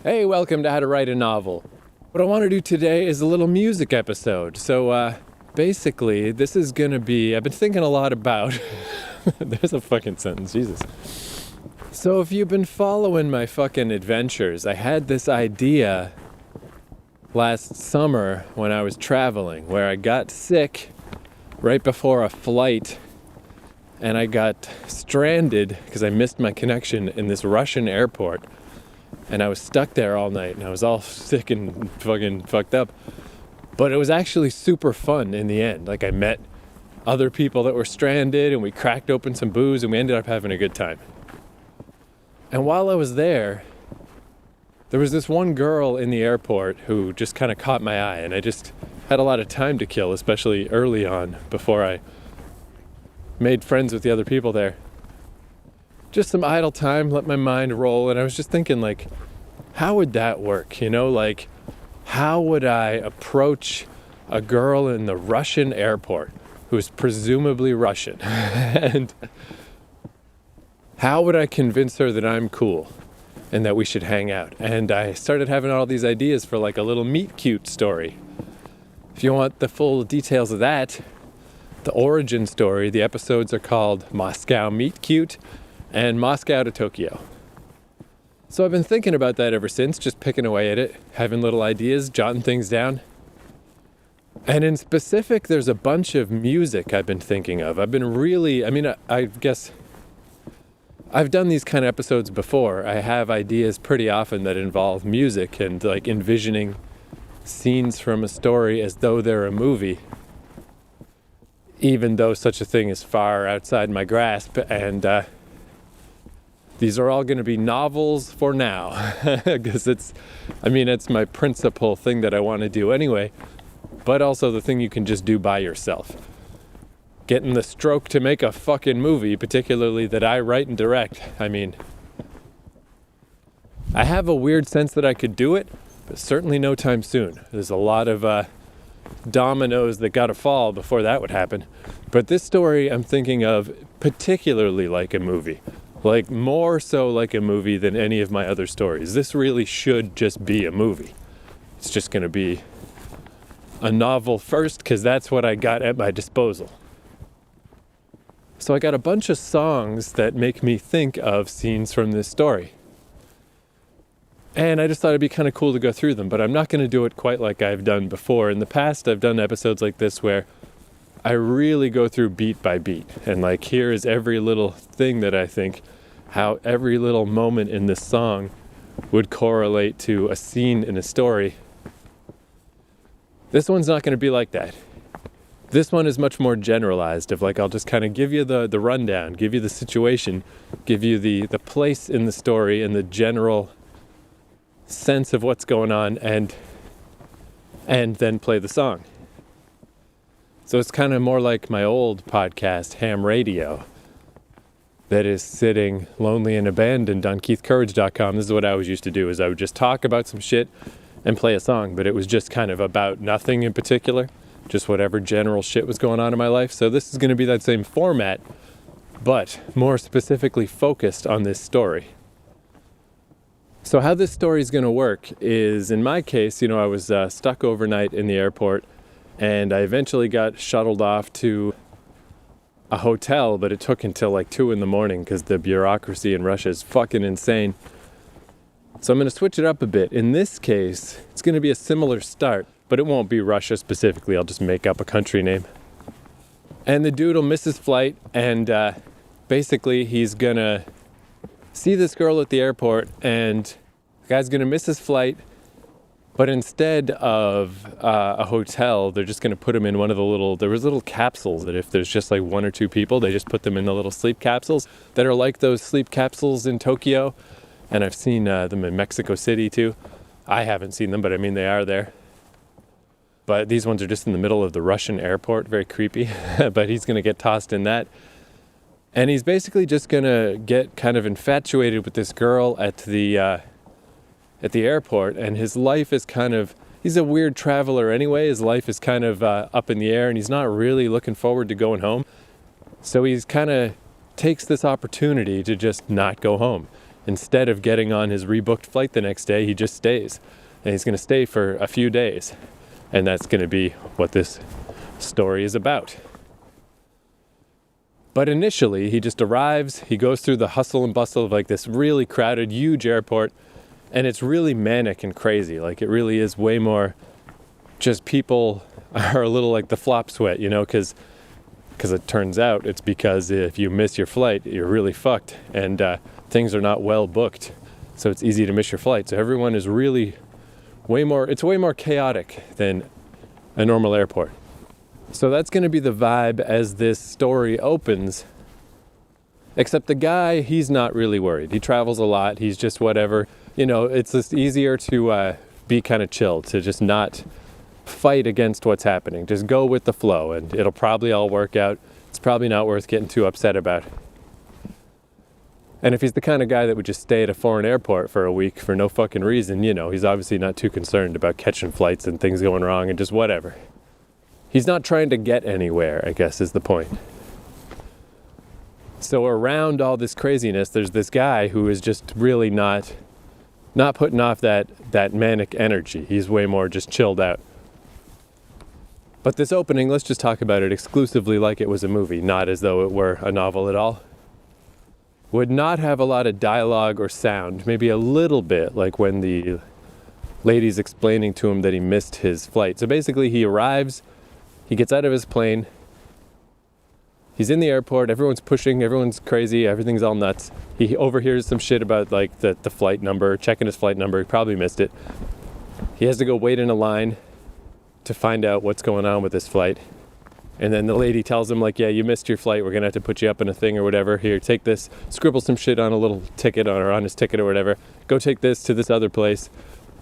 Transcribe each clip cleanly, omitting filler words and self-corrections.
Hey, welcome to How to Write a Novel. What I want to do today is a little music episode. So, basically, this is gonna be, I've been thinking a lot about, there's a fucking sentence, Jesus. So if you've been following my fucking adventures, I had this idea last summer when I was traveling, where I got sick right before a flight, and I got stranded because I missed my connection in this Russian airport. And I was stuck there all night, and I was all sick and fucking fucked up. But it was actually super fun in the end. Like, I met other people that were stranded, and we cracked open some booze, and we ended up having a good time. And while I was there was this one girl in the airport who just kind of caught my eye, and I just had a lot of time to kill, especially early on, before I made friends with the other people there. Just some idle time, let my mind roll, and I was just thinking, like, how would that work? You know, like, how would I approach a girl in the Russian airport who's presumably Russian? And how would I convince her that I'm cool and that we should hang out? And I started having all these ideas for like a little meet cute story. If you want the full details of that, the origin story, the episodes are called Moscow Meet Cute and Moscow to Tokyo. So I've been thinking about that ever since, just picking away at it, having little ideas, jotting things down. And in specific, there's a bunch of music I've been thinking of. I've been really, I guess I've done these kind of episodes before. I have ideas pretty often that involve music and like envisioning scenes from a story as though they're a movie, even though such a thing is far outside my grasp. And these are all going to be novels for now, because it's my principal thing that I want to do anyway, but also the thing you can just do by yourself. Getting the stroke to make a fucking movie, particularly that I write and direct. I have a weird sense that I could do it, but certainly no time soon. There's a lot of dominoes that gotta fall before that would happen. But this story I'm thinking of particularly like a movie. Like, more so like a movie than any of my other stories. This really should just be a movie. It's just going to be a novel first, because that's what I got at my disposal. So I got a bunch of songs that make me think of scenes from this story. And I just thought it'd be kind of cool to go through them, but I'm not going to do it quite like I've done before. In the past, I've done episodes like this where I really go through beat by beat. And like, here is every little thing that I think, how every little moment in this song would correlate to a scene in a story. This one's not going to be like that. This one is much more generalized, of like, I'll just kind of give you the rundown, give you the situation, give you the place in the story and the general sense of what's going on, and then play the song. So it's kind of more like my old podcast, Ham Radio, that is sitting lonely and abandoned on keithcourage.com. This is what I always used to do, is I would just talk about some shit and play a song, but it was just kind of about nothing in particular, just whatever general shit was going on in my life. So this is going to be that same format, but more specifically focused on this story. So how this story is going to work is, in my case, I was stuck overnight in the airport, and I eventually got shuttled off to a hotel, but it took until like 2 a.m. because the bureaucracy in Russia is fucking insane. So I'm going to switch it up a bit. In this case, it's going to be a similar start, but it won't be Russia specifically. I'll just make up a country name. And the dude will miss his flight, and basically he's going to see this girl at the airport, and the guy's going to miss his flight. But instead of a hotel, they're just going to put him in one of there was little capsules that if there's just like 1 or 2 people, they just put them in the little sleep capsules that are like those sleep capsules in Tokyo. And I've seen them in Mexico City too. I haven't seen them, but they are there. But these ones are just in the middle of the Russian airport, very creepy. But he's going to get tossed in that. And he's basically just going to get kind of infatuated with this girl at the airport, and his life is he's a weird traveler anyway. His life is kind of up in the air, and he's not really looking forward to going home. So he's kind of takes this opportunity to just not go home. instead of getting on his rebooked flight the next day, he just stays. And he's going to stay for a few days. And that's going to be what this story is about. But initially, he just arrives, he goes through the hustle and bustle of like this really crowded, huge airport, and it's really manic and crazy. Like it really is way more just people are a little like the flop sweat, you know, because it turns out it's because if you miss your flight, you're really fucked, and things are not well booked. So it's easy to miss your flight. So everyone is really way more chaotic than a normal airport. So that's going to be the vibe as this story opens. Except the guy, he's not really worried. He travels a lot. He's just whatever. You know, it's just easier to be kind of chill, to just not fight against what's happening. Just go with the flow, and it'll probably all work out. It's probably not worth getting too upset about. And if he's the kind of guy that would just stay at a foreign airport for a week for no fucking reason, you know, he's obviously not too concerned about catching flights and things going wrong and just whatever. He's not trying to get anywhere, I guess is the point. So around all this craziness, there's this guy who is just really not putting off that manic energy. He's way more just chilled out. But this opening, let's just talk about it exclusively like it was a movie, not as though it were a novel at all. Would not have a lot of dialogue or sound, maybe a little bit, like when the lady's explaining to him that he missed his flight. So basically he arrives, he gets out of his plane, he's in the airport, everyone's pushing, everyone's crazy, everything's all nuts. He overhears some shit about like the flight number, checking his flight number, he probably missed it. He has to go wait in a line to find out what's going on with his flight. And then the lady tells him like, yeah, you missed your flight, we're gonna have to put you up in a thing or whatever. Here, take this, scribble some shit on a little ticket or on his ticket or whatever. Go take this to this other place.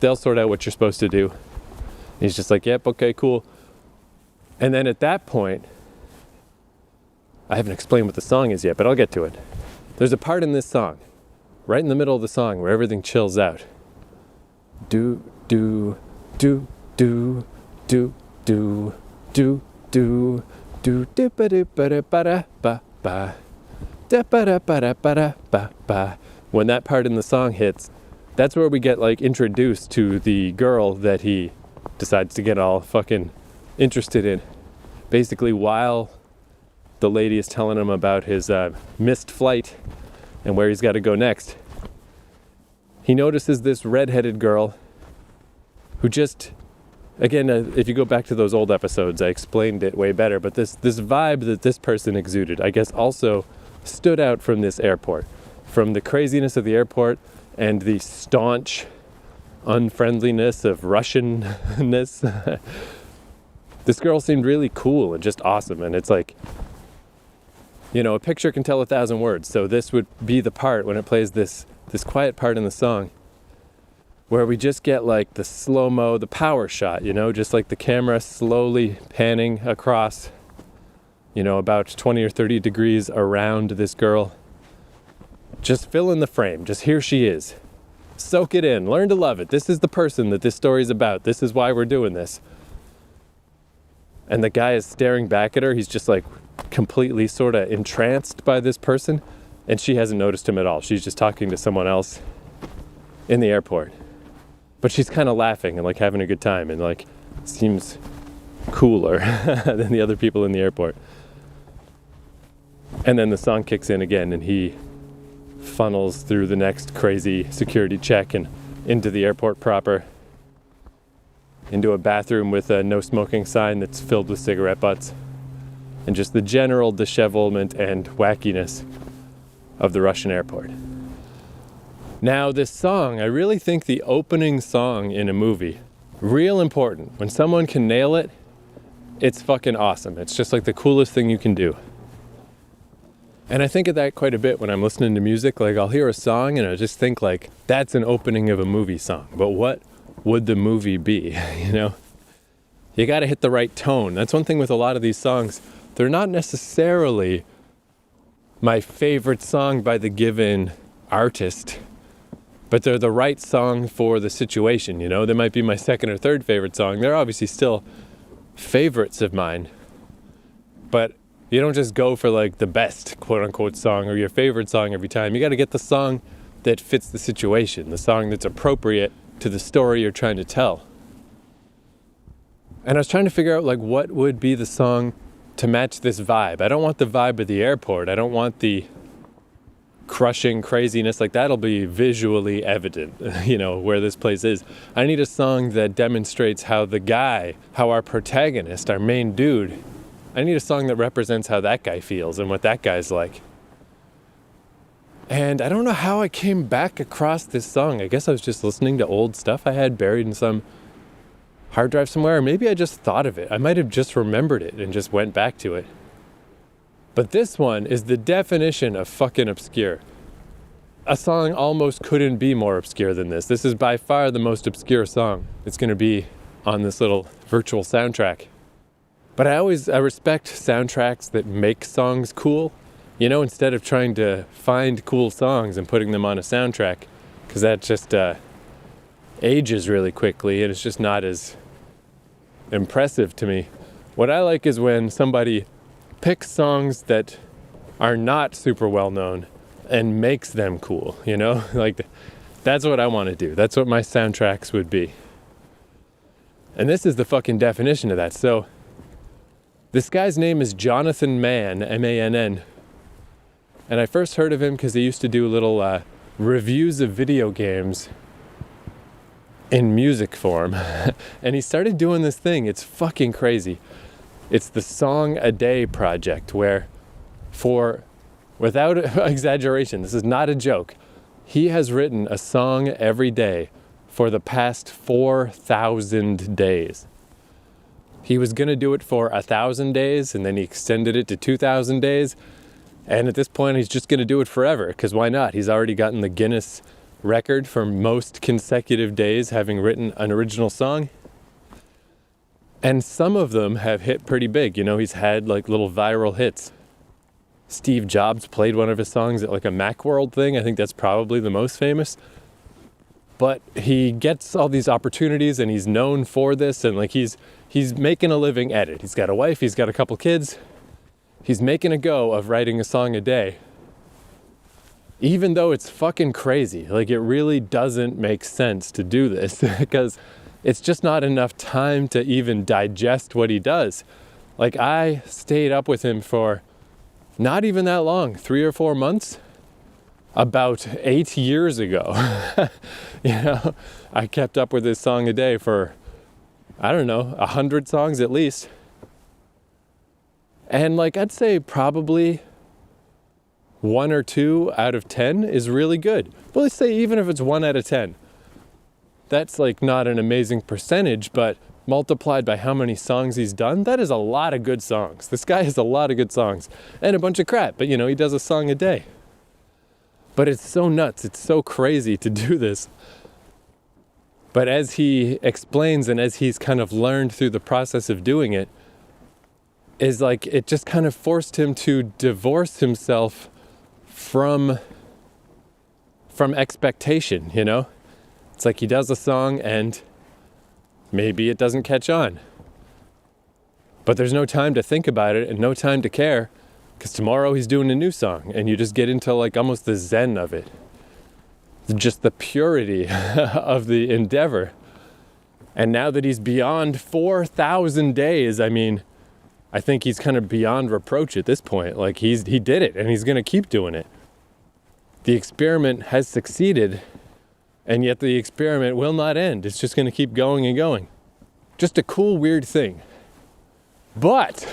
They'll sort out what you're supposed to do. And he's just like, yep, okay, cool. And then at that point, I haven't explained what the song is yet, but I'll get to it. There's a part in this song, right in the middle of the song, where everything chills out. Do, do, do, do, do, do, do, do, do, do, ba do, ba da, ba da, ba, ba, da, ba da, ba da, ba da, ba, ba. When that part in the song hits, that's where we get like introduced to the girl that he decides to get all fucking interested in. Basically, while the lady is telling him about his missed flight and where he's got to go next, he notices this redheaded girl who just, again, if you go back to those old episodes, I explained it way better, but this vibe that this person exuded, I guess also stood out from this airport, from the craziness of the airport and the staunch unfriendliness of Russianness. This girl seemed really cool and just awesome, and it's like, you know, a picture can tell 1,000 words, so this would be the part when it plays this quiet part in the song where we just get like the slow-mo, the power shot, you know, just like the camera slowly panning across, you know, about 20 or 30 degrees around this girl. Just fill in the frame, just here she is. Soak it in, learn to love it. This is the person that this story's about. This is why we're doing this. And the guy is staring back at her. He's just like completely sort of entranced by this person, and she hasn't noticed him at all. She's just talking to someone else in the airport, but she's kind of laughing and like having a good time and like seems cooler than the other people in the airport. And then the song kicks in again, and he funnels through the next crazy security check and into the airport proper, into a bathroom with a no smoking sign that's filled with cigarette butts, and just the general dishevelment and wackiness of the Russian airport. Now this song, I really think the opening song in a movie, real important. When someone can nail it, it's fucking awesome. It's just like the coolest thing you can do. And I think of that quite a bit when I'm listening to music. Like I'll hear a song and I just think like, that's an opening of a movie song. But what would the movie be, you know? You gotta hit the right tone. That's one thing with a lot of these songs. They're not necessarily my favorite song by the given artist, but they're the right song for the situation, you know? They might be my second or third favorite song. They're obviously still favorites of mine, but you don't just go for like the best quote unquote song or your favorite song every time. You gotta get the song that fits the situation, the song that's appropriate to the story you're trying to tell. And I was trying to figure out like what would be the song to match this vibe. I don't want the vibe of the airport. I don't want the crushing craziness. Like that'll be visually evident, where this place is. I need a song that demonstrates how our protagonist, our main dude, I need a song that represents how that guy feels and what that guy's like. And I don't know how I came back across this song. I guess I was just listening to old stuff I had buried in some hard drive somewhere, or maybe I just thought of it. I might have just remembered it and just went back to it. But this one is the definition of fucking obscure. A song almost couldn't be more obscure than this. This is by far the most obscure song it's going to be on this little virtual soundtrack. But I respect soundtracks that make songs cool, instead of trying to find cool songs and putting them on a soundtrack, because that just ages really quickly and it's just not as impressive to me. What I like is when somebody picks songs that are not super well known and makes them cool, like that's what I want to do. That's what my soundtracks would be. And this is the fucking definition of that. So this guy's name is Jonathan Mann, M-A-N-N. And I first heard of him because he used to do little reviews of video games in music form. And he started doing this thing. It's fucking crazy. It's the Song a Day project, where without exaggeration, this is not a joke, he has written a song every day for the past 4,000 days. He was going to do it for 1,000 days, and then he extended it to 2,000 days. And at this point, he's just going to do it forever, because why not? He's already gotten the Guinness record for most consecutive days having written an original song. And some of them have hit pretty big. He's had like little viral hits. Steve Jobs played one of his songs at like a Macworld thing. I think that's probably the most famous. But he gets all these opportunities and he's known for this, and like he's making a living at it. He's got a wife, he's got a couple kids. He's making a go of writing a song a day. Even though it's fucking crazy. Like it really doesn't make sense to do this because it's just not enough time to even digest what he does. Like I stayed up with him for not even that long, 3 or 4 months, about 8 years ago. I kept up with this song a day for, 100 songs at least. And like I'd say probably 1 or 2 out of 10 is really good. But let's say even if it's 1 out of 10, that's like not an amazing percentage, but multiplied by how many songs he's done, that is a lot of good songs. This guy has a lot of good songs and a bunch of crap, but he does a song a day. But it's so nuts, it's so crazy to do this. But as he explains and as he's kind of learned through the process of doing it, is like it just kind of forced him to divorce himself from expectation, It's like he does a song and maybe it doesn't catch on. But there's no time to think about it and no time to care, because tomorrow he's doing a new song and you just get into like almost the zen of it. Just the purity of the endeavor. And now that he's beyond 4,000 days, I think he's kind of beyond reproach at this point. Like he did it and he's going to keep doing it. The experiment has succeeded, and yet the experiment will not end. It's just going to keep going and going. Just a cool, weird thing. But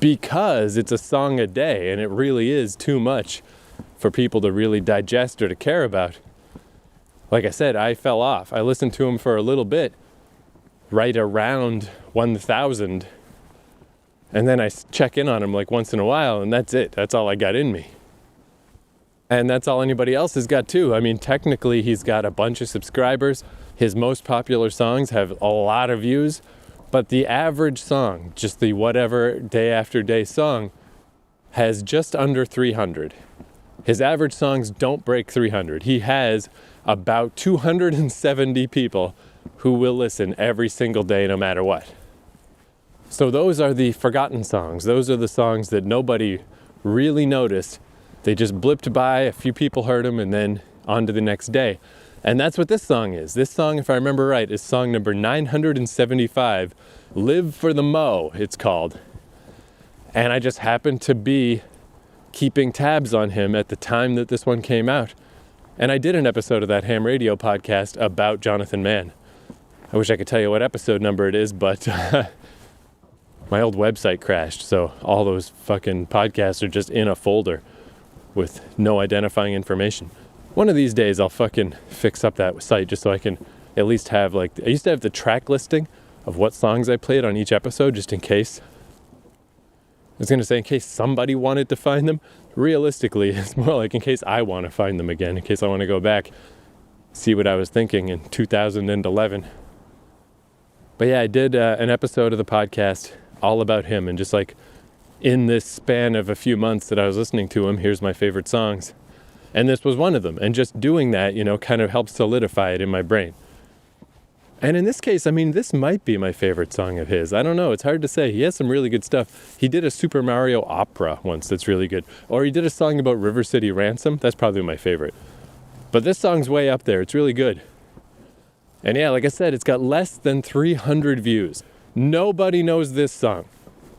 because it's a song a day and it really is too much for people to really digest or to care about, like I said, I fell off. I listened to him for a little bit, right around 1,000. And then I check in on him like once in a while, and that's it. That's all I got in me. And that's all anybody else has got too. Technically he's got a bunch of subscribers. His most popular songs have a lot of views, but the average song, just the whatever day after day song, has just under 300. His average songs don't break 300. He has about 270 people who will listen every single day no matter what. So those are the forgotten songs. Those are the songs that nobody really noticed. They just blipped by, a few people heard them, and then on to the next day. And that's what this song is. This song, if I remember right, is song number 975, Live for the Mo, it's called. And I just happened to be keeping tabs on him at the time that this one came out. And I did an episode of that Ham Radio podcast about Jonathan Mann. I wish I could tell you what episode number it is, but my old website crashed, so all those fucking podcasts are just in a folder with no identifying information. One of these days I'll fucking fix up that site just so I can at least have I used to have the track listing of what songs I played on each episode just in case. I was going to say in case somebody wanted to find them. Realistically, it's more like in case I want to find them again, in case I want to go back, see what I was thinking in 2011. But yeah, I did an episode of the podcast all about him, and just in this span of a few months that I was listening to him, here's my favorite songs. And this was one of them. And just doing that, kind of helps solidify it in my brain. And in this case, this might be my favorite song of his. I don't know. It's hard to say. He has some really good stuff. He did a Super Mario opera once that's really good. Or he did a song about River City Ransom. That's probably my favorite. But this song's way up there. It's really good. And yeah, like I said, it's got less than 300 views. Nobody knows this song.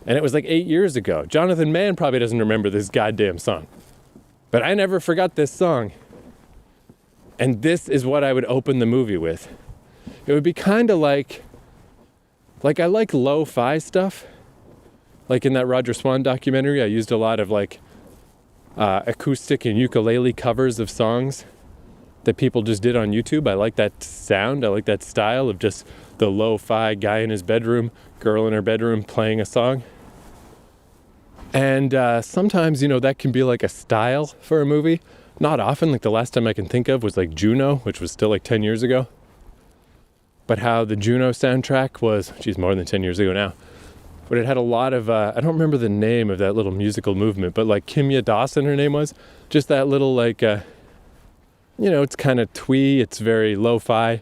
And it was 8 years ago. Jonathan Mann probably doesn't remember this goddamn song. But I never forgot this song. And this is what I would open the movie with. It would be kind of like I like lo-fi stuff. Like in that Roger Swan documentary, I used a lot of acoustic and ukulele covers of songs that people just did on YouTube. I like that sound. I like that style of just the lo-fi guy in his bedroom, girl in her bedroom playing a song. And sometimes, that can be like a style for a movie. Not often. The last time I can think of was Juno, which was still 10 years ago. But how the Juno soundtrack was, more than 10 years ago now. But it had a lot of, I don't remember the name of that little musical movement, but Kimya Dawson, her name was. Just that little it's kind of twee, it's very lo-fi.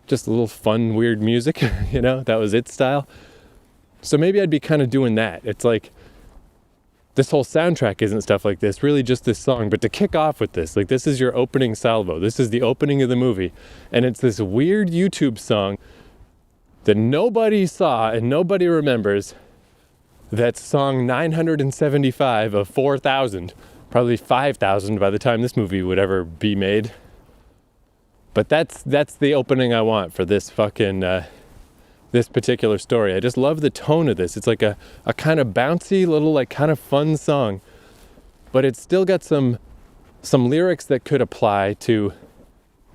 Just a little fun, weird music, that was its style. So maybe I'd be kind of doing that. It's this whole soundtrack isn't stuff like this, really just this song. But to kick off with this, this is your opening salvo. This is the opening of the movie. And it's this weird YouTube song that nobody saw and nobody remembers. That's song 975 of 4,000, probably 5,000 by the time this movie would ever be made. But that's the opening I want for this fucking, this particular story. I just love the tone of this. It's a kind of bouncy little kind of fun song, but it's still got some lyrics that could apply to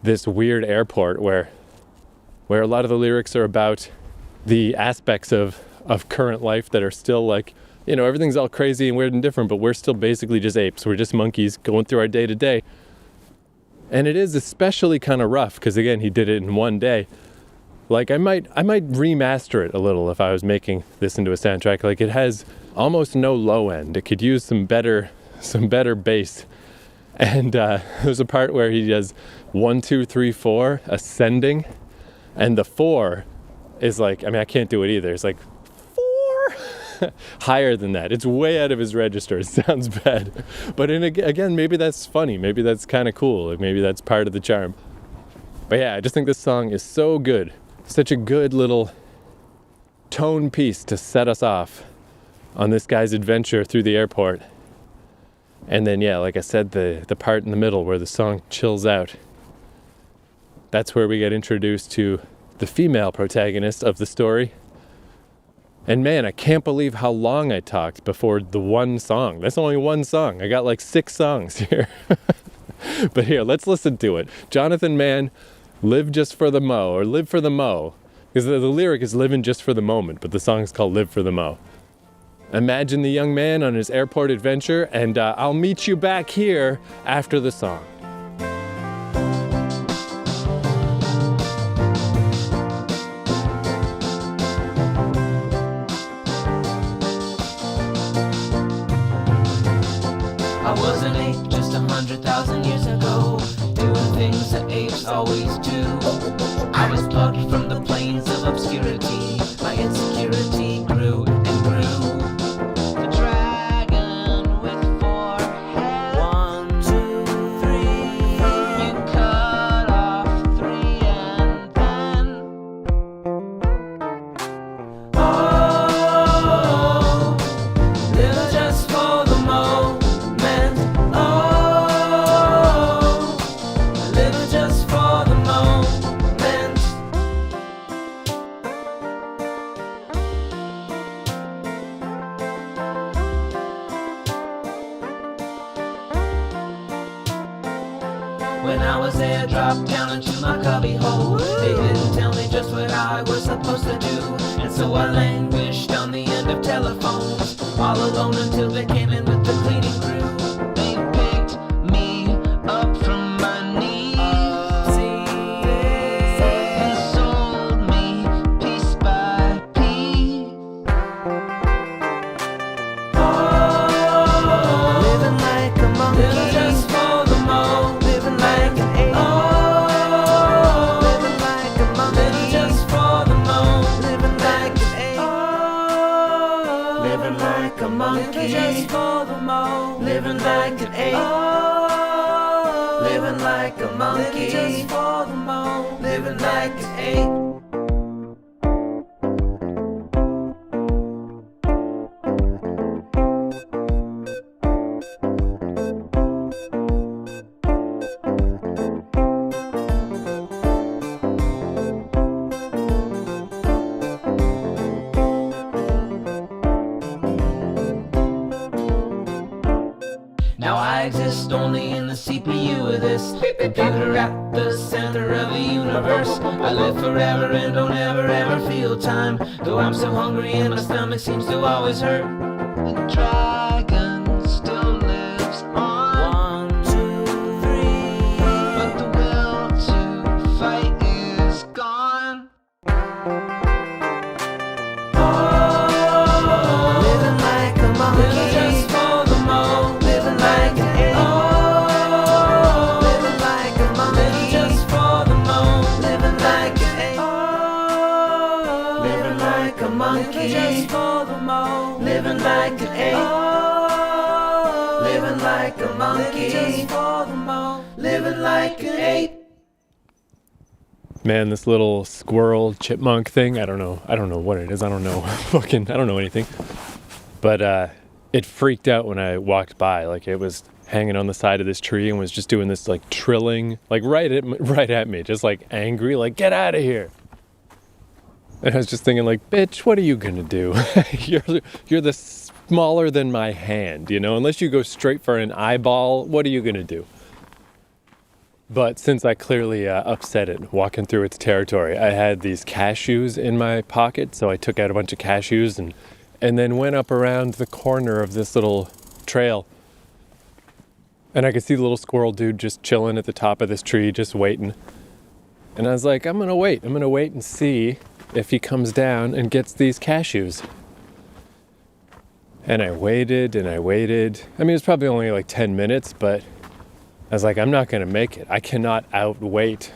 this weird airport where a lot of the lyrics are about the aspects of current life that are still everything's all crazy and weird and different, but we're still basically just apes. We're just monkeys going through our day to day. And it is especially kind of rough because again, he did it in one day. I might remaster it a little if I was making this into a soundtrack. It has almost no low end. It could use some better bass. And there's a part where he does 1, 2, 3, 4 ascending, and the 4 is I can't do it either. It's 4 higher than that. It's way out of his register. It sounds bad, but again, maybe that's funny. Maybe that's kind of cool. Maybe that's part of the charm. But yeah, I just think this song is so good. Such a good little tone piece to set us off on this guy's adventure through the airport. And then, yeah, like I said, the part in the middle where the song chills out. That's where we get introduced to the female protagonist of the story. And man, I can't believe how long I talked before the one song. That's only one song. I got 6 songs here. But here, let's listen to it. Jonathan Mann, Live Just for the Mo, or Live for the Mo. Because the lyric is living just for the moment, but the song is called Live for the Mo. Imagine the young man on his airport adventure, and I'll meet you back here after the song. I was an ape just 100,000 years ago, doing things that apes always do. I was plucked from the plains of obscurity. My insecurity grew and grew. The dragon with 4 heads. 1, 2, 3. be whole. They didn't tell me just what I was supposed to do, and so I languished on the end of telephones, all alone until they came in with the cleaning crew. They picked me up from my knees and sold me piece by piece. Living like a monkey, living just for the mo. Living like an ape. Living like a monkey, living just for the mo. Living like an ape. Living like a monkey, living just for the mo. Living like an ape. Living like a monkey, living just for the mo. Living like an ape. Now I exist only in the CPU of this computer at the center of the universe. I live forever and don't ever feel time, though I'm so hungry and my stomach seems to always hurt. The dragon still lives on. 1, 2, 3. But the will to fight is gone. Living like a monkey, living just for the mo. Living like an ape. Living like a monkey, living just for the mo. Living like an ape. Living like a monkey, living just for the mo. Living like an ape. Living like a monkey, living just for the mo. Living like an ape. Man, this little squirrel chipmunk thing, I don't know what it is. I don't know anything. But it freaked out when I walked by. Like, it was hanging on the side of this tree and was just doing this like trilling, like right at me, just like angry, like, get out of here. And I was just thinking, like, bitch, what are you gonna do? you're the smaller than my hand, you know? Unless you go straight for an eyeball, what are you gonna do? But since I clearly upset it walking through its territory, I had these cashews in my pocket, so I took out a bunch of cashews and then went up around the corner of this little trail. And I could see the little squirrel dude just chilling at the top of this tree, just waiting. And I was like, I'm gonna wait and see if he comes down and gets these cashews. And I waited. I mean, it was probably only like 10 minutes, but I was like, I'm not gonna make it. I cannot outweight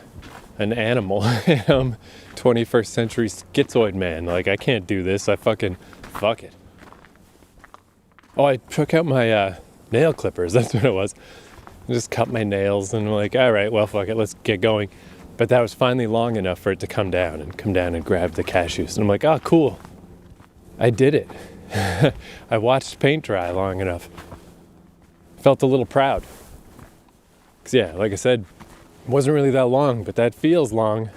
an animal. I'm 21st century schizoid man. Like, I can't do this. Fuck it. Oh, I took out my nail clippers. That's what it was. I just cut my nails and I'm like, all right, well, fuck it. Let's get going. But that was finally long enough for it to come down and grab the cashews. And I'm like, oh, cool. I did it. I watched paint dry long enough. Felt a little proud. 'Cause yeah, like I said, it wasn't really that long, but that feels long.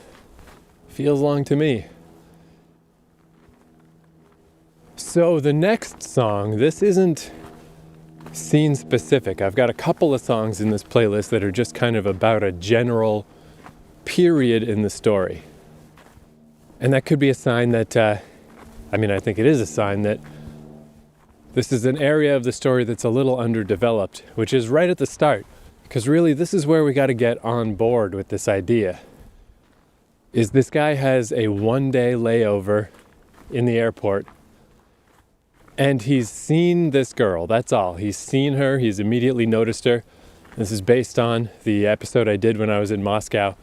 Feels long to me. So the next song, this isn't scene specific. I've got a couple of songs in this playlist that are just kind of about a general period in the story. And that could be a sign that, I think it is a sign that this is an area of the story that's a little underdeveloped, which is right at the start. Because really, this is where we got to get on board with this idea. Is this guy has a 1-day layover in the airport, and he's seen this girl, that's all. He's seen her, he's immediately noticed her. This is based on the episode I did when I was in Moscow.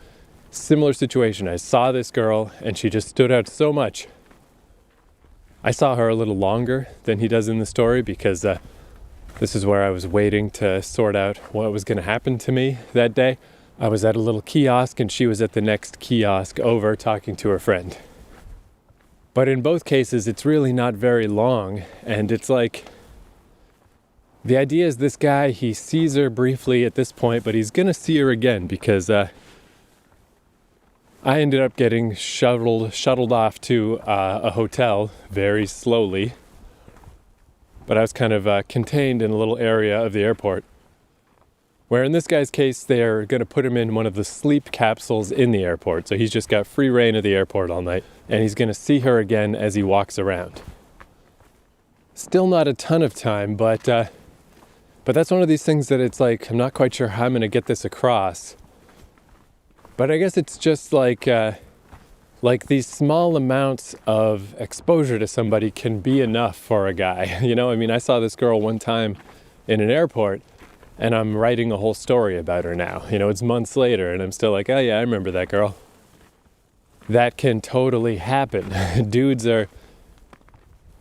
Similar situation, I saw this girl, and she just stood out so much. I saw her a little longer than he does in the story, because this is where I was waiting to sort out what was going to happen to me that day. I was at a little kiosk and she was at the next kiosk over talking to her friend. But in both cases, it's really not very long. And it's like, the idea is this guy, he sees her briefly at this point, but he's going to see her again because I ended up getting shuttled off to a hotel very slowly. But I was kind of contained in a little area of the airport. Where in this guy's case, they're going to put him in one of the sleep capsules in the airport. So he's just got free reign of the airport all night. And he's going to see her again as he walks around. Still not a ton of time, but that's one of these things that it's like, I'm not quite sure how I'm going to get this across. But I guess it's just like these small amounts of exposure to somebody can be enough for a guy. You know, I mean, I saw this girl one time in an airport, and I'm writing a whole story about her now. You know, it's months later, and I'm still like, oh yeah, I remember that girl. That can totally happen. Dudes are,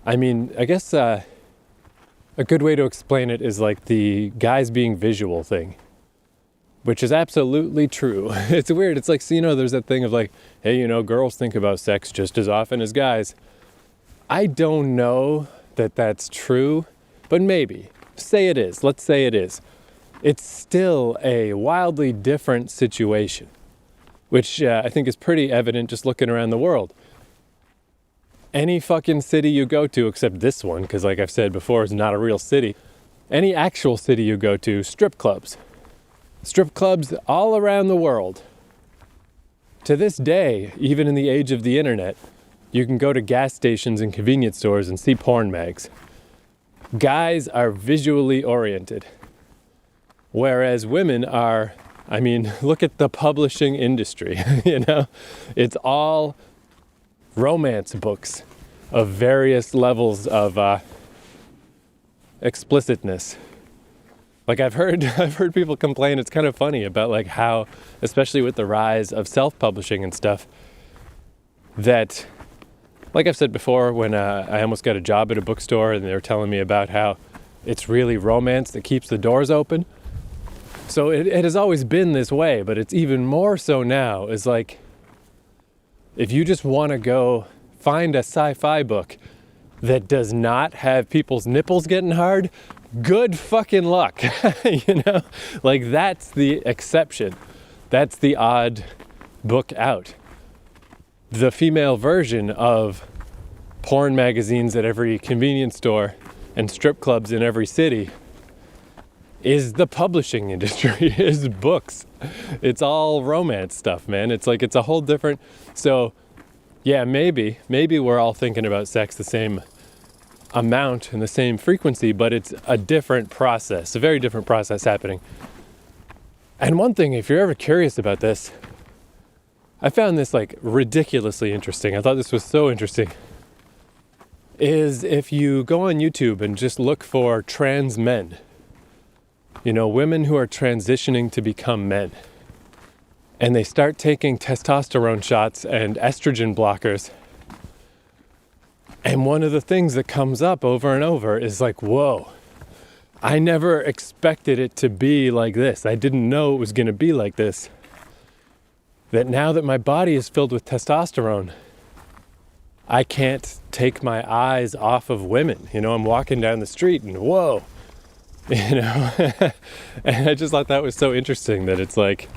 I mean, I guess a good way to explain it is like the guys being visual thing, which is absolutely true. It's weird. It's like, so, you know, there's that thing of like, hey, you know, girls think about sex just as often as guys. I don't know that that's true, but maybe. Say it is. Let's say it is. It's still a wildly different situation, which I think is pretty evident just looking around the world. Any fucking city you go to, except this one, because like I've said before, it's not a real city. Any actual city you go to, strip clubs. Strip clubs all around the world. To this day, even in the age of the internet, you can go to gas stations and convenience stores and see porn mags. Guys are visually oriented. Whereas women are, I mean, look at the publishing industry, you know? It's all romance books of various levels of explicitness. Like I've heard people complain, it's kind of funny about like how, especially with the rise of self-publishing and stuff, that, like I've said before, when I almost got a job at a bookstore and they were telling me about how it's really romance that keeps the doors open. So it has always been this way, but it's even more so now. Is like, if you just want to go find a sci-fi book that does not have people's nipples getting hard, good fucking luck. You know, like that's the exception. That's the odd book out. The female version of porn magazines at every convenience store and strip clubs in every city is the publishing industry, is books. It's all romance stuff, man. It's like, it's a whole different, so yeah, maybe we're all thinking about sex the same amount and the same frequency, but it's a different process, a very different process happening. And one thing, if you're ever curious about this, I found this like ridiculously interesting. I thought this was so interesting. Is if you go on YouTube and just look for trans men, you know, women who are transitioning to become men, and they start taking testosterone shots and estrogen blockers. And one of the things that comes up over and over is like, whoa, I never expected it to be like this. I didn't know it was going to be like this. That now that my body is filled with testosterone, I can't take my eyes off of women. You know, I'm walking down the street and whoa, you know. And I just thought that was so interesting that it's like,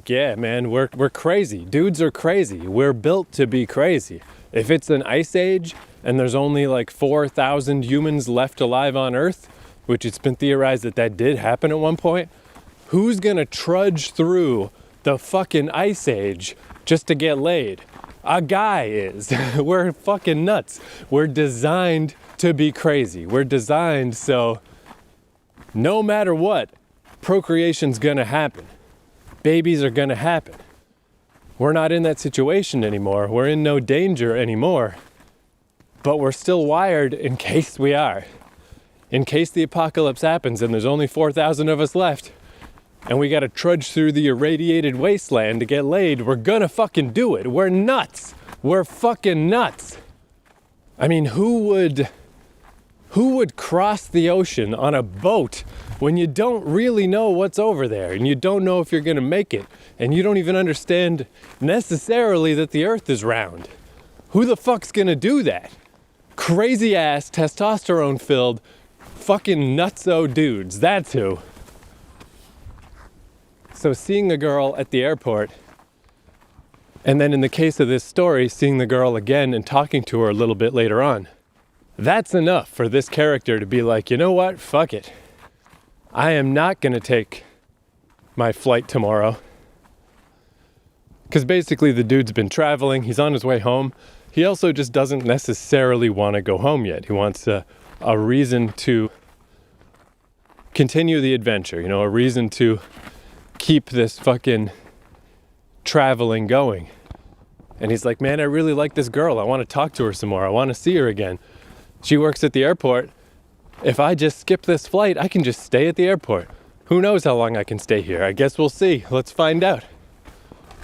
yeah, man, we're crazy. Dudes are crazy. We're built to be crazy. If it's an ice age and there's only like 4,000 humans left alive on Earth, which it's been theorized that did happen at one point, who's gonna trudge through the fucking ice age just to get laid? A guy is. We're fucking nuts. We're designed to be crazy. We're designed so no matter what, procreation's gonna happen. Babies are gonna happen. We're not in that situation anymore. We're in no danger anymore. But we're still wired in case we are. In case the apocalypse happens and there's only 4,000 of us left, and we gotta trudge through the irradiated wasteland to get laid, we're gonna fucking do it. We're nuts. We're fucking nuts. I mean, who would cross the ocean on a boat when you don't really know what's over there and you don't know if you're gonna make it and you don't even understand necessarily that the earth is round? Who the fuck's gonna do that? Crazy ass, testosterone filled, fucking nutso dudes. That's who. So seeing a girl at the airport, and then in the case of this story, seeing the girl again and talking to her a little bit later on, that's enough for this character to be like, you know what, fuck it. I am not going to take my flight tomorrow. Because basically the dude's been traveling, he's on his way home. He also just doesn't necessarily want to go home yet. He wants a reason to continue the adventure, you know, a reason to keep this fucking traveling going. And he's like, man, I really like this girl. I want to talk to her some more. I want to see her again. She works at the airport. If I just skip this flight, I can just stay at the airport. Who knows how long I can stay here? I guess we'll see. Let's find out.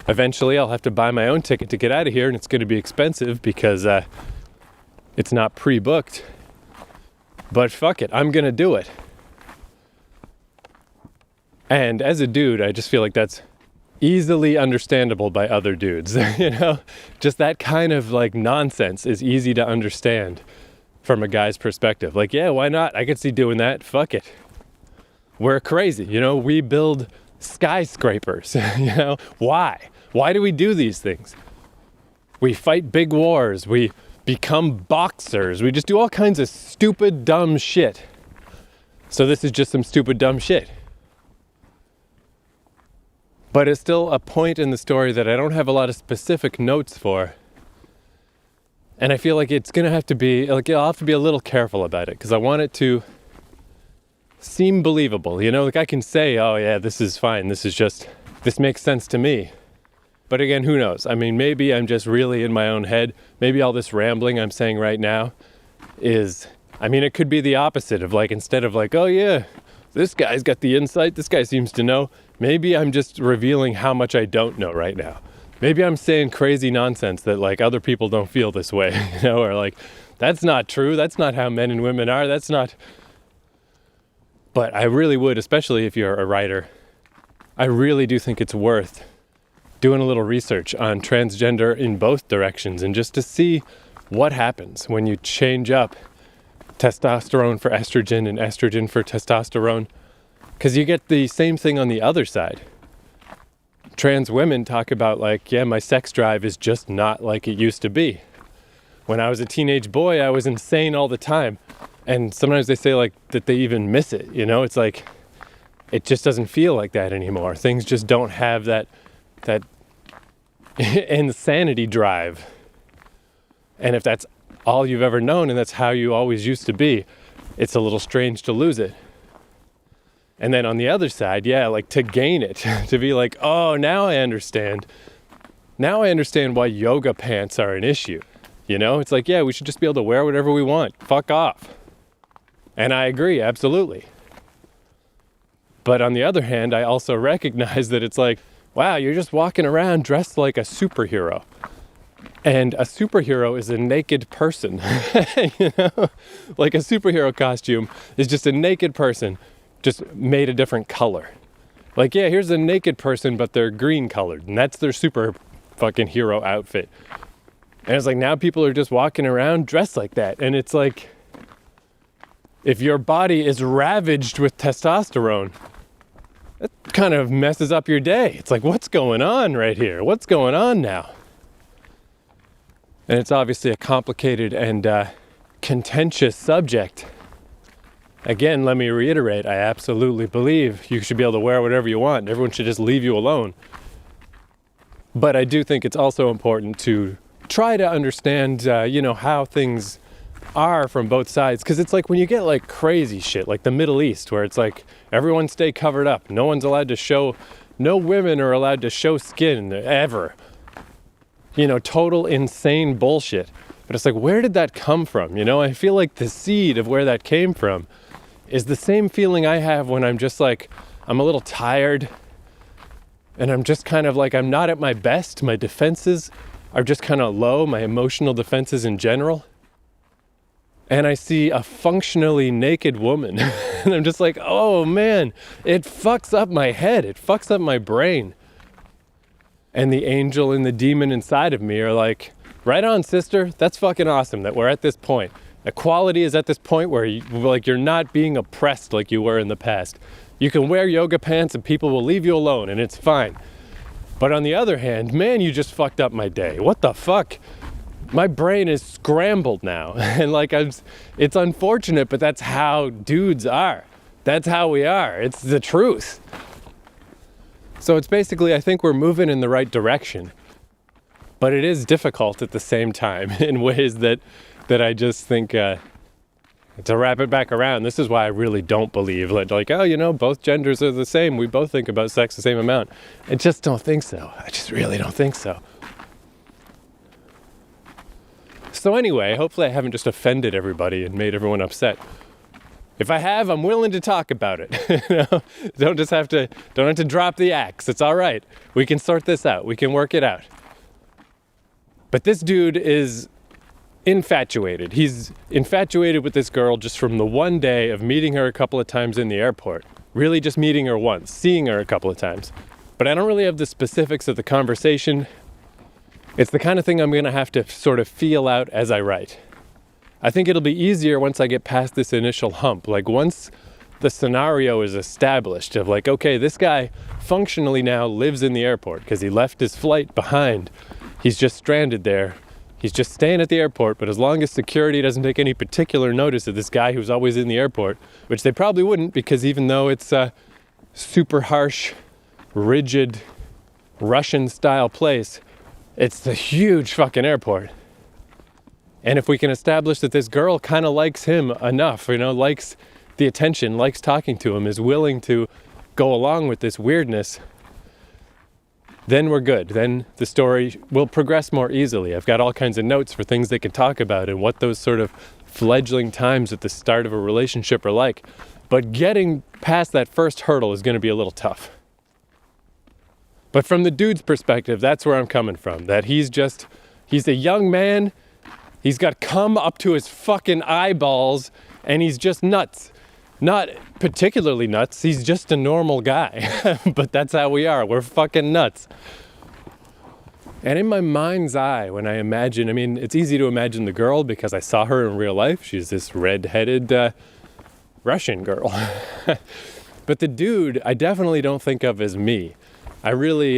Eventually, I'll have to buy my own ticket to get out of here, and it's going to be expensive because it's not pre-booked. But fuck it, I'm going to do it. And as a dude, I just feel like that's easily understandable by other dudes. You know, just that kind of like nonsense is easy to understand from a guy's perspective. Like, yeah, why not? I could see doing that. Fuck it. We're crazy. You know, we build skyscrapers. You know, why? Why do we do these things? We fight big wars. We become boxers. We just do all kinds of stupid, dumb shit. So this is just some stupid, dumb shit. But it's still a point in the story that I don't have a lot of specific notes for. And I feel like it's going to have to be, like, I'll have to be a little careful about it because I want it to seem believable. You know, like I can say, oh yeah, this is fine. This makes sense to me. But again, who knows? I mean, maybe I'm just really in my own head. Maybe all this rambling I'm saying right now is, I mean, it could be the opposite of like, instead of like, oh yeah, this guy's got the insight, this guy seems to know. Maybe I'm just revealing how much I don't know right now. Maybe I'm saying crazy nonsense that like other people don't feel this way, you know, or like, that's not true. That's not how men and women are. That's not. But I really would, especially if you're a writer, I really do think it's worth doing a little research on transgender in both directions and just to see what happens when you change up testosterone for estrogen and estrogen for testosterone. Because you get the same thing on the other side. Trans women talk about like, yeah, my sex drive is just not like it used to be. When I was a teenage boy, I was insane all the time. And sometimes they say like that they even miss it, you know? It's like, it just doesn't feel like that anymore. Things just don't have that insanity drive. And if that's all you've ever known and that's how you always used to be, it's a little strange to lose it. And then on the other side, yeah, like to gain it, to be like, oh, now I understand. Now I understand why yoga pants are an issue. You know, it's like, yeah, we should just be able to wear whatever we want. Fuck off. And I agree, absolutely. But on the other hand, I also recognize that it's like, wow, you're just walking around dressed like a superhero. And a superhero is a naked person. You know, like a superhero costume is just a naked person, just made a different color. Like, yeah, here's a naked person, but they're green colored, and that's their super fucking hero outfit. And it's like, now people are just walking around dressed like that. And it's like, if your body is ravaged with testosterone, that kind of messes up your day. It's like, what's going on right here? What's going on now? And it's obviously a complicated and contentious subject. Again, let me reiterate, I absolutely believe you should be able to wear whatever you want. Everyone should just leave you alone. But I do think it's also important to try to understand, how things are from both sides. Because it's like when you get like crazy shit, like the Middle East, where it's like everyone stay covered up. No women are allowed to show skin ever. You know, total insane bullshit. But it's like, where did that come from? You know, I feel like the seed of where that came from is the same feeling I have when I'm just like, I'm a little tired and I'm just kind of like, I'm not at my best. My defenses are just kind of low, my emotional defenses in general. And I see a functionally naked woman and I'm just like, oh man, it fucks up my head. It fucks up my brain. And the angel and the demon inside of me are like, right on, sister. That's fucking awesome that we're at this point. Equality is at this point where you're not being oppressed like you were in the past. You can wear yoga pants and people will leave you alone and it's fine. But on the other hand, man, you just fucked up my day. What the fuck? My brain is scrambled now. And like, it's unfortunate, but that's how dudes are. That's how we are. It's the truth. So it's basically, I think we're moving in the right direction. But it is difficult at the same time in ways that I just think, to wrap it back around, this is why I really don't believe like, oh, you know, both genders are the same. We both think about sex the same amount. I just don't think so. I just really don't think so. So anyway, hopefully I haven't just offended everybody and made everyone upset. If I have, I'm willing to talk about it. You know? Don't have to drop the axe. It's all right. We can sort this out. We can work it out. But this dude is infatuated. He's infatuated with this girl just from the one day of meeting her a couple of times in the airport. Really just meeting her once, seeing her a couple of times. But I don't really have the specifics of the conversation. It's the kind of thing I'm going to have to sort of feel out as I write. I think it'll be easier once I get past this initial hump. Like once the scenario is established of like, okay, this guy functionally now lives in the airport because he left his flight behind. He's just stranded there. He's just staying at the airport, but as long as security doesn't take any particular notice of this guy who's always in the airport, which they probably wouldn't, because even though it's a super harsh, rigid, Russian-style place, it's a huge fucking airport. And if we can establish that this girl kind of likes him enough, you know, likes the attention, likes talking to him, is willing to go along with this weirdness, then we're good. Then the story will progress more easily. I've got all kinds of notes for things they can talk about and what those sort of fledgling times at the start of a relationship are like. But getting past that first hurdle is going to be a little tough. But from the dude's perspective, that's where I'm coming from. That he's a young man, he's got cum up to his fucking eyeballs, and he's just nuts. Not particularly nuts, he's just a normal guy. But that's how we are, we're fucking nuts. And in my mind's eye, when I imagine, I mean, it's easy to imagine the girl because I saw her in real life. She's this red-headed Russian girl. But the dude, I definitely don't think of as me. I really,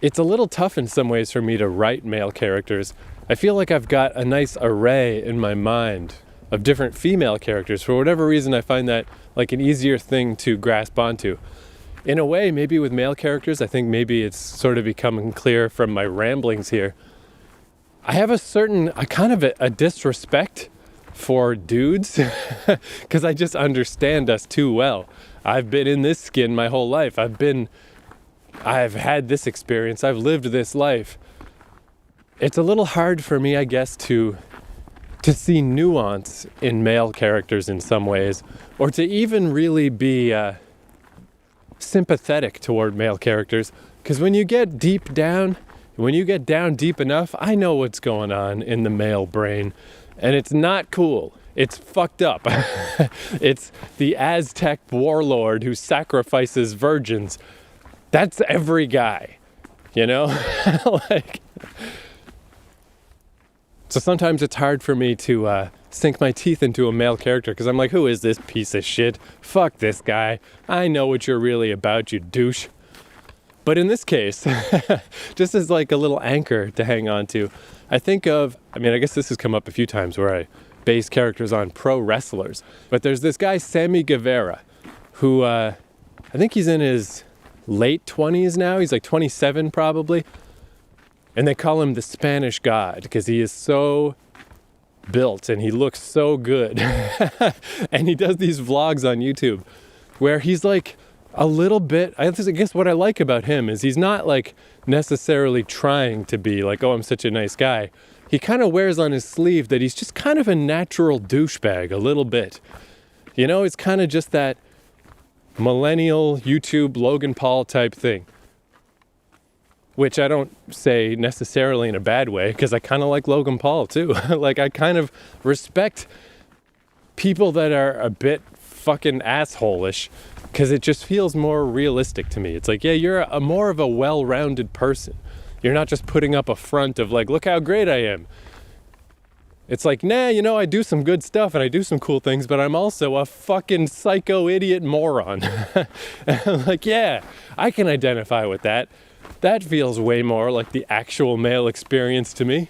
it's a little tough in some ways for me to write male characters. I feel like I've got a nice array in my mind of different female characters. For whatever reason, I find that like an easier thing to grasp onto. In a way, maybe with male characters, I think maybe it's sort of becoming clear from my ramblings here. I have a kind of a disrespect for dudes because I just understand us too well. I've been in this skin my whole life. I've had this experience. I've lived this life. It's a little hard for me, I guess, to see nuance in male characters in some ways, or to even really be sympathetic toward male characters. Because when you get down deep enough, I know what's going on in the male brain, and it's not cool. It's fucked up. It's the Aztec warlord who sacrifices virgins. That's every guy, you know? So sometimes it's hard for me to sink my teeth into a male character because I'm like, who is this piece of shit? Fuck this guy. I know what you're really about, you douche. But in this case, just as like a little anchor to hang on to, I guess this has come up a few times where I base characters on pro wrestlers. But there's this guy, Sammy Guevara, who I think he's in his late 20s now. He's like 27 probably. And they call him the Spanish God because he is so built and he looks so good. And he does these vlogs on YouTube where he's like a little bit, I guess what I like about him is he's not like necessarily trying to be like, oh, I'm such a nice guy. He kind of wears on his sleeve that he's just kind of a natural douchebag a little bit. You know, it's kind of just that millennial YouTube Logan Paul type thing. Which I don't say necessarily in a bad way, because I kind of like Logan Paul too. Like I kind of respect people that are a bit fucking asshole-ish, because it just feels more realistic to me. It's like, yeah, you're more of a well-rounded person. You're not just putting up a front of like, look how great I am. It's like, nah, you know, I do some good stuff and I do some cool things, but I'm also a fucking psycho idiot moron. And I'm like, yeah, I can identify with that. That feels way more like the actual male experience to me.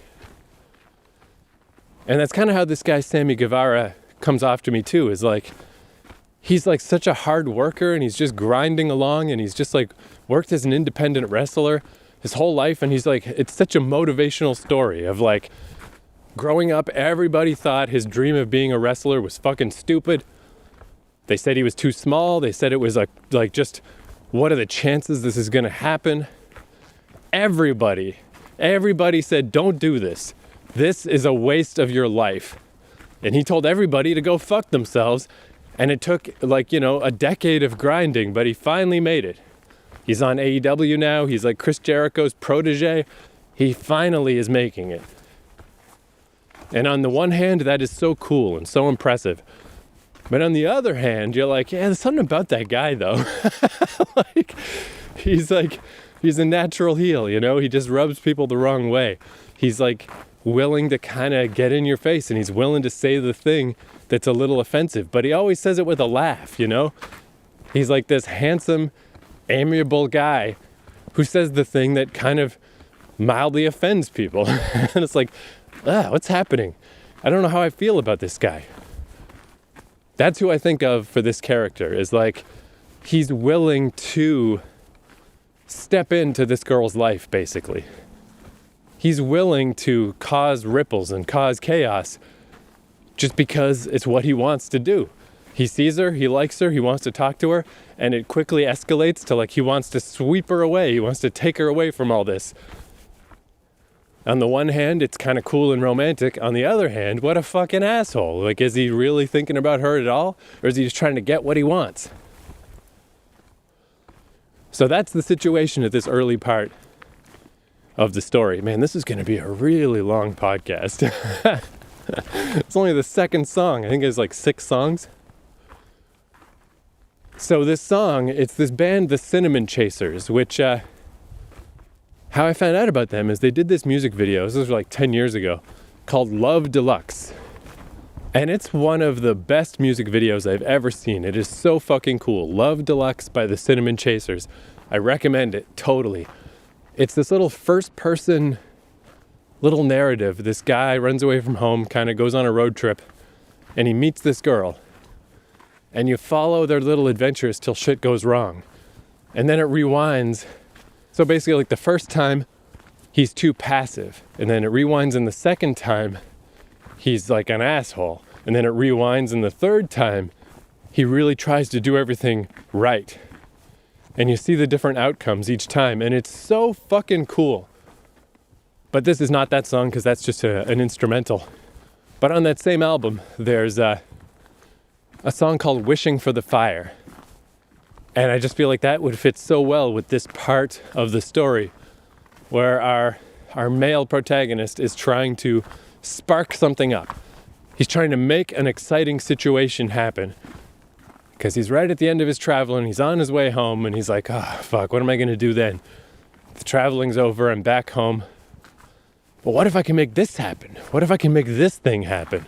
And that's kind of how this guy Sammy Guevara comes off to me too, is like, he's like such a hard worker, and he's just grinding along, and he's just like worked as an independent wrestler his whole life. And he's like, it's such a motivational story of like growing up, everybody thought his dream of being a wrestler was fucking stupid. They said he was too small. They said it was like just, what are the chances this is gonna happen? Everybody said, don't do this. This is a waste of your life. And he told everybody to go fuck themselves. And it took like, a decade of grinding, but he finally made it. He's on AEW now. He's like Chris Jericho's protege. He finally is making it. And on the one hand, that is so cool and so impressive. But on the other hand, you're like, yeah, there's something about that guy though. He's a natural heel, he just rubs people the wrong way. He's like willing to kind of get in your face, and he's willing to say the thing that's a little offensive, but he always says it with a laugh, He's like this handsome, amiable guy who says the thing that kind of mildly offends people. And it's like, what's happening? I don't know how I feel about this guy. That's who I think of for this character, is like, he's willing to step into this girl's life, basically. He's willing to cause ripples and cause chaos just because it's what he wants to do. He sees her, he likes her, he wants to talk to her, and it quickly escalates to like he wants to sweep her away, he wants to take her away from all this. On the one hand, it's kind of cool and romantic. On the other hand, what a fucking asshole. Like, is he really thinking about her at all? Or is he just trying to get what he wants? So that's the situation at this early part of the story. Man, this is going to be a really long podcast. It's only the second song. I think there's like 6 songs. So this song, it's this band, the Cinnamon Chasers, which... how I found out about them is they did this music video, this was like 10 years ago, called Love Deluxe. And it's one of the best music videos I've ever seen. It is so fucking cool. Love Deluxe by the Cinnamon Chasers. I recommend it totally. It's this little first-person little narrative. This guy runs away from home, kind of goes on a road trip, and he meets this girl. And you follow their little adventures till shit goes wrong. And then it rewinds. So basically, like the first time, he's too passive. And then it rewinds in the second time, he's like an asshole. And then it rewinds in the third time, he really tries to do everything right. And you see the different outcomes each time. And it's so fucking cool. But this is not that song, because that's just an instrumental. But on that same album, there's a song called Wishing for the Fire. And I just feel like that would fit so well with this part of the story where our male protagonist is trying to spark something up. He's trying to make an exciting situation happen because he's right at the end of his travel and he's on his way home and he's like, oh, fuck, what am I going to do then? The traveling's over, I'm back home. But what if I can make this happen? What if I can make this thing happen?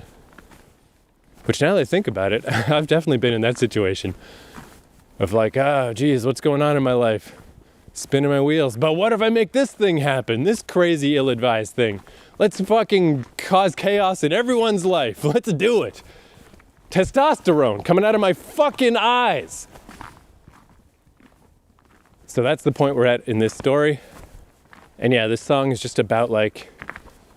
Which now that I think about it, I've definitely been in that situation. Of like, geez, what's going on in my life? Spinning my wheels. But what if I make this thing happen? This crazy, ill-advised thing. Let's fucking cause chaos in everyone's life. Let's do it. Testosterone coming out of my fucking eyes. So that's the point we're at in this story. And yeah, this song is just about like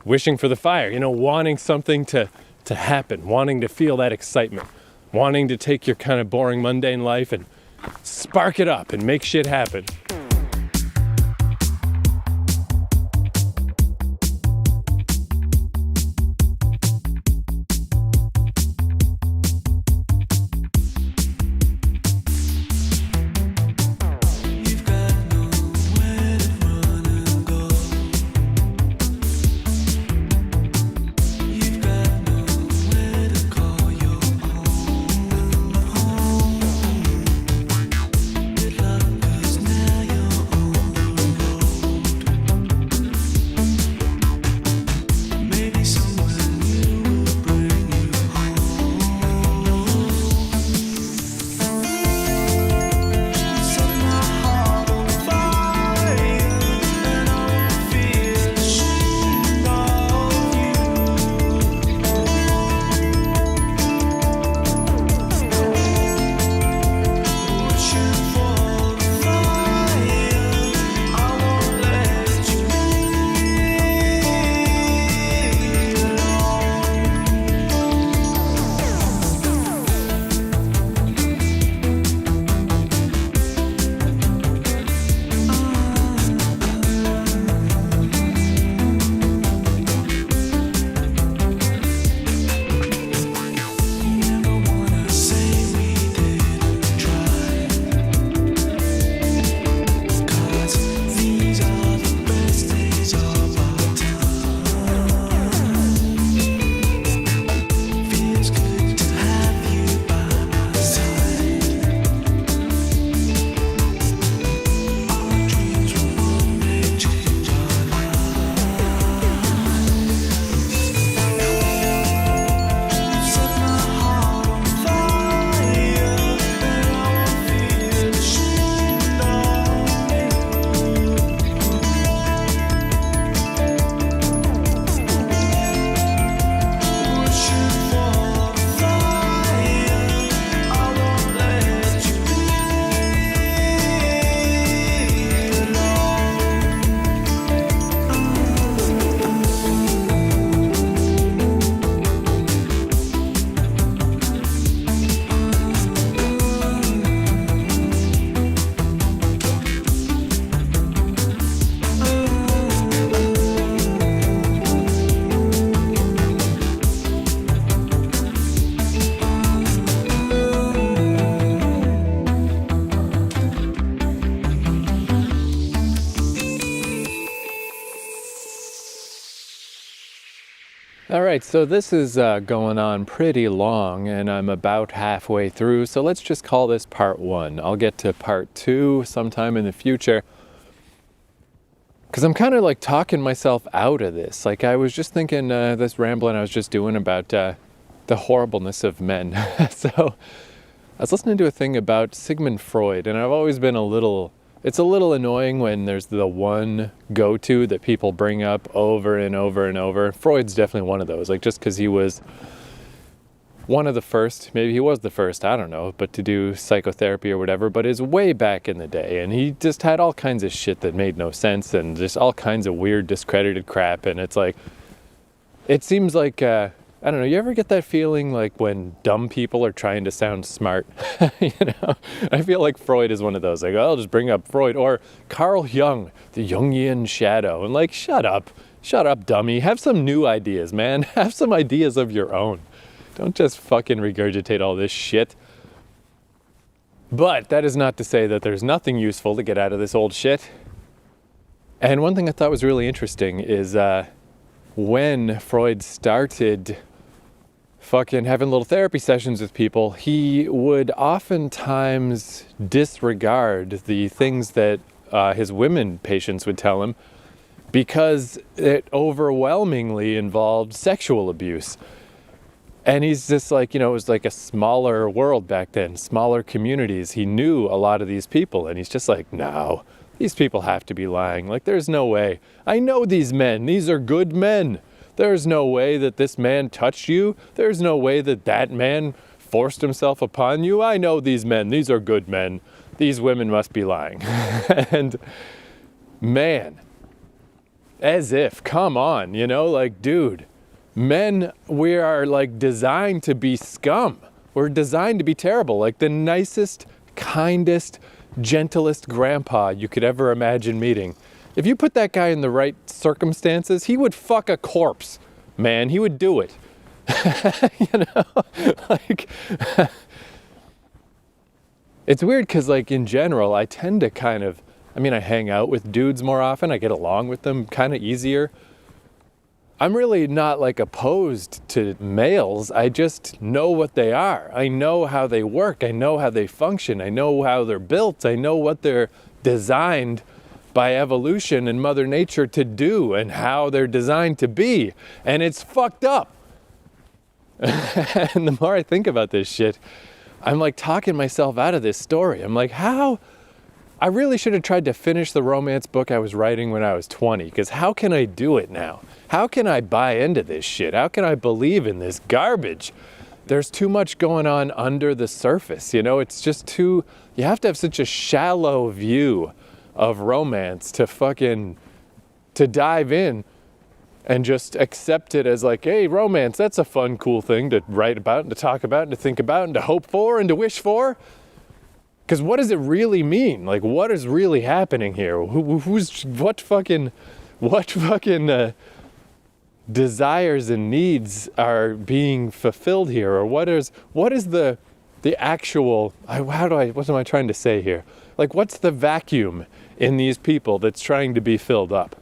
wishing for the fire. Wanting something to happen. Wanting to feel that excitement. Wanting to take your kind of boring, mundane life and spark it up and make shit happen. All right, so this is going on pretty long, and I'm about halfway through, so let's just call this part one. I'll get to part two sometime in the future, because I'm kind of like talking myself out of this. Like, I was just thinking, this rambling I was just doing about the horribleness of men. So I was listening to a thing about Sigmund Freud, and I've always been it's a little annoying when there's the one go-to that people bring up over and over and over. Freud's definitely one of those, like, just because he was one of the first, maybe he was the first, I don't know, but to do psychotherapy or whatever, but is way back in the day, and he just had all kinds of shit that made no sense, and just all kinds of weird discredited crap, and it's like, it seems like, I don't know, you ever get that feeling like when dumb people are trying to sound smart? You know, I feel like Freud is one of those, like, oh, I'll just bring up Freud, or Carl Jung, the Jungian shadow, and like, shut up, dummy, have some new ideas, man, have some ideas of your own. Don't just fucking regurgitate all this shit. But that is not to say that there's nothing useful to get out of this old shit. And one thing I thought was really interesting is when Freud started fucking having little therapy sessions with people, he would oftentimes disregard the things that his women patients would tell him because it overwhelmingly involved sexual abuse. And he's just like, you know, it was like a smaller world back then, smaller communities. He knew a lot of these people, and he's just like, no, these people have to be lying. Like, there's no way. I know these men. These are good men. There's no way that this man touched you. There's no way that that man forced himself upon you. I know these men. These are good men. These women must be lying. And man, as if, come on, you know, like, dude, men, we are like designed to be scum. We're designed to be terrible. Like the nicest, kindest, gentlest grandpa you could ever imagine meeting. If you put that guy in the right circumstances, he would fuck a corpse, man. He would do it. You know, like, it's weird because, like, in general, I tend to kind of, I mean, I hang out with dudes more often. I get along with them kind of easier. I'm really not like opposed to males. I just know what they are. I know how they work. I know how they function. I know how they're built. I know what they're designed by evolution and Mother Nature to do and how they're designed to be. And it's fucked up. And the more I think about this shit, I'm like talking myself out of this story. I'm like, how? I really should have tried to finish the romance book I was writing when I was 20, because how can I do it now? How can I buy into this shit? How can I believe in this garbage? There's too much going on under the surface, you know? It's just too, you have to have such a shallow view of romance to dive in and just accept it as like, hey, romance, that's a fun, cool thing to write about and to talk about and to think about and to hope for and to wish for. Because what does it really mean? Like, what is really happening here? What fucking desires and needs are being fulfilled here? Or what is the actual, what am I trying to say here? Like, what's the vacuum in these people that's trying to be filled up?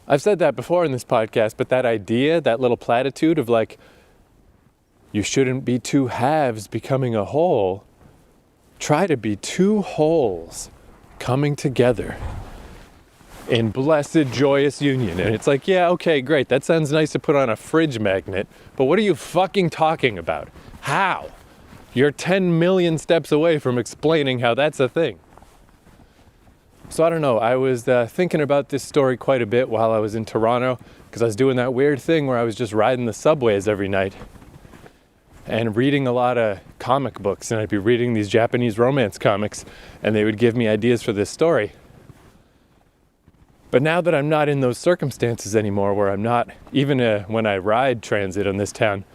I've said that before in this podcast, but that idea, that little platitude of like, you shouldn't be two halves becoming a whole. Try to be two wholes coming together in blessed, joyous union. And it's like, yeah, okay, great. That sounds nice to put on a fridge magnet, but what are you fucking talking about? How? You're 10 million steps away from explaining how that's a thing. So I don't know, I was thinking about this story quite a bit while I was in Toronto, because I was doing that weird thing where I was just riding the subways every night and reading a lot of comic books, and I'd be reading these Japanese romance comics, and they would give me ideas for this story. But now that I'm not in those circumstances anymore, where I'm not, even when I ride transit in this town,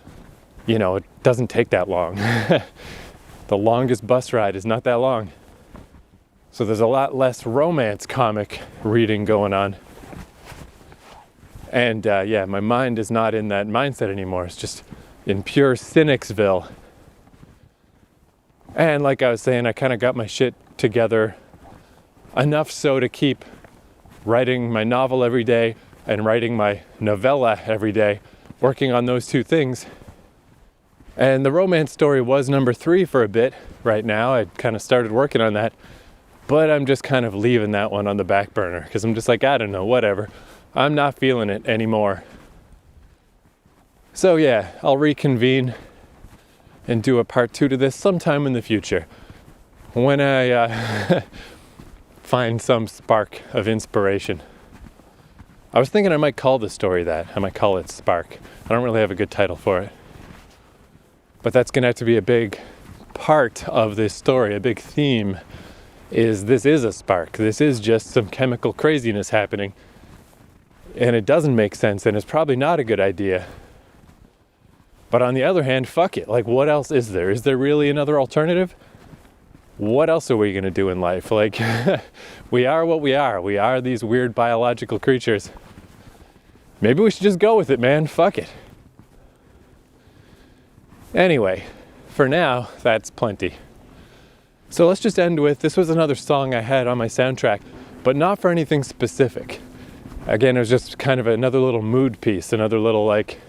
you know, it doesn't take that long. The longest bus ride is not that long. So there's a lot less romance comic reading going on. And yeah, my mind is not in that mindset anymore. It's just in pure Cynicsville. And like I was saying, I kind of got my shit together enough so to keep writing my novel every day, and writing my novella every day, working on those two things. And the romance story was number 3 for a bit right now. I kind of started working on that, but I'm just kind of leaving that one on the back burner because I'm just like, I don't know, whatever. I'm not feeling it anymore. So yeah, I'll reconvene and do a part 2 to this sometime in the future when I find some spark of inspiration. I was thinking I might call the story that. I might call it Spark. I don't really have a good title for it. But that's going to have to be a big part of this story, a big theme, is this is a spark. This is just some chemical craziness happening. And it doesn't make sense, and it's probably not a good idea. But on the other hand, fuck it. Like, what else is there? Is there really another alternative? What else are we going to do in life? Like, we are what we are. We are these weird biological creatures. Maybe we should just go with it, man. Fuck it. Anyway, for now, that's plenty. So let's just end with, this was another song I had on my soundtrack, but not for anything specific. Again, it was just kind of another little mood piece, another little, like,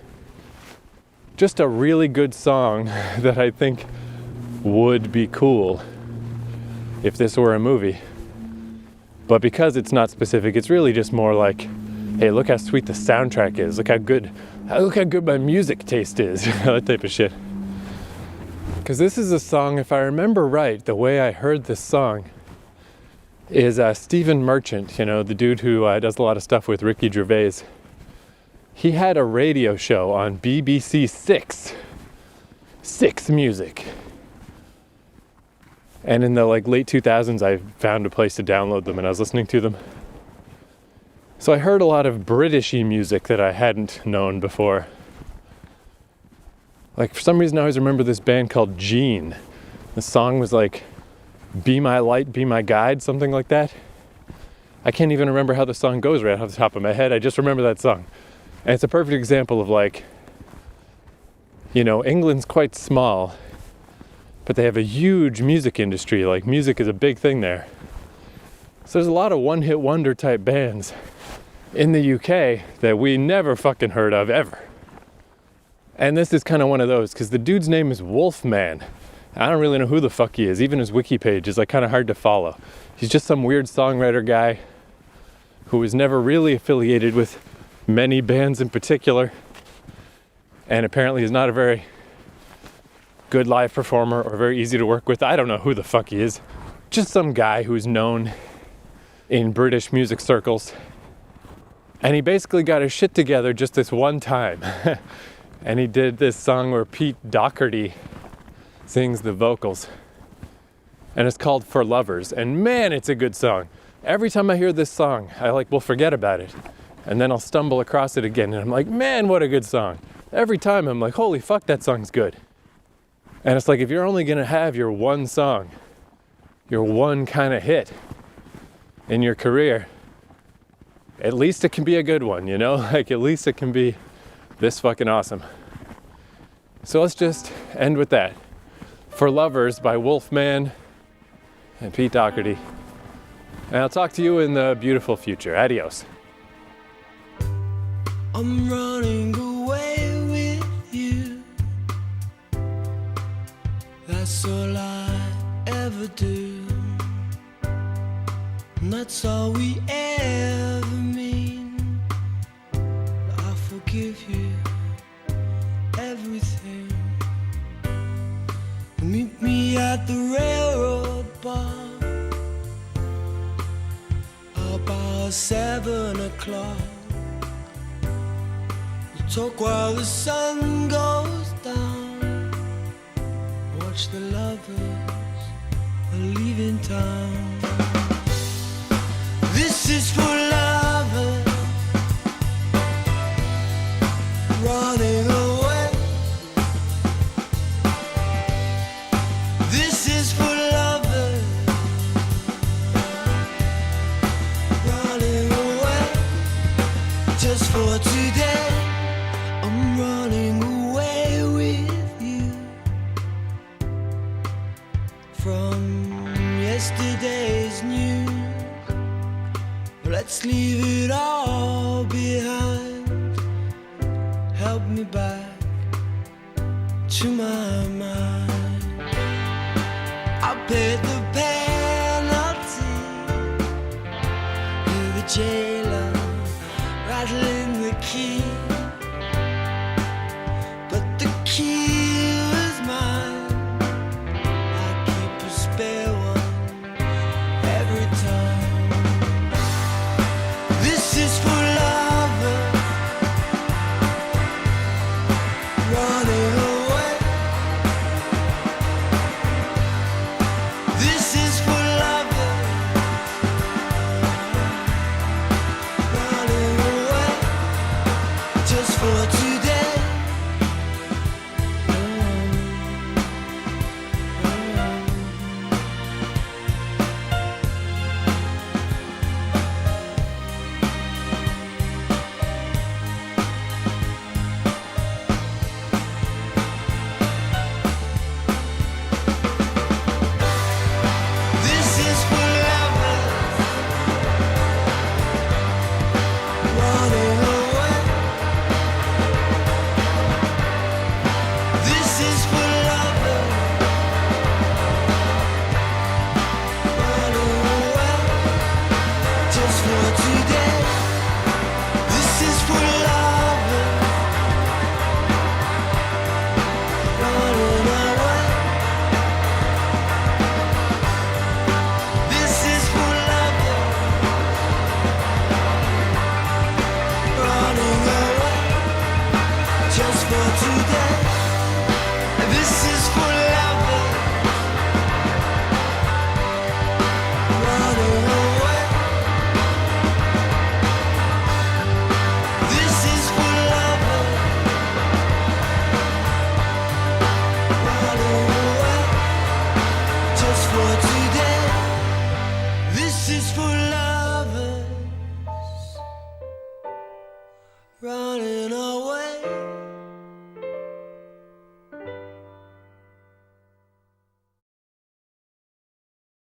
just a really good song that I think would be cool if this were a movie. But because it's not specific, it's really just more like, hey, look how sweet the soundtrack is. Look how good my music taste is. That type of shit. Because this is a song, if I remember right, the way I heard this song is Stephen Merchant, you know, the dude who does a lot of stuff with Ricky Gervais. He had a radio show on BBC 6 Music. And in the late 2000s, I found a place to download them and I was listening to them. So I heard a lot of Britishy music that I hadn't known before. Like, for some reason I always remember this band called Gene. The song was like, Be My Light, Be My Guide, something like that. I can't even remember how the song goes right off the top of my head. I just remember that song. And it's a perfect example of, like, you know, England's quite small, but they have a huge music industry. Like, music is a big thing there. So there's a lot of one-hit wonder type bands in the UK that we never fucking heard of ever. And this is kind of one of those, because the dude's name is Wolfman. I don't really know who the fuck he is. Even his wiki page is like kind of hard to follow. He's just some weird songwriter guy who was never really affiliated with many bands in particular, and apparently is not a very good live performer or very easy to work with. I don't know who the fuck he is. Just some guy who's known in British music circles. And he basically got his shit together just this one time. And he did this song where Pete Doherty sings the vocals. And it's called For Lovers. And man, it's a good song. Every time I hear this song, I will forget about it. And then I'll stumble across it again. And I'm like, man, what a good song. Every time I'm like, holy fuck, that song's good. And it's like, if you're only going to have your one song, your one kind of hit in your career, at least it can be a good one, you know? Like, at least it can be this fucking awesome. So let's just end with that. For Lovers by Wolfman and Pete Doherty. And I'll talk to you in the beautiful future. Adios. I'm running away with you. That's all I ever do. And that's all we ever mean. I forgive you everything. Meet me at the railroad bar about 7 o'clock. We'll talk while the sun goes down. Watch the lovers are leaving town. This is for lovers running away. This is for lovers running away. Just for today, I'm running away with you from yesterday's news. Let's leave it all behind. key, but the key was mine. I keep a spare one every time. This is for lovers running away. This is for lovers running away just for today. This is for lovers running away. This is for lovers running away just for today. This is for lovers running away. This is for lovers running away just for today. This is for lovers running away. This is for lovers running away just for today. This is for lovers running away.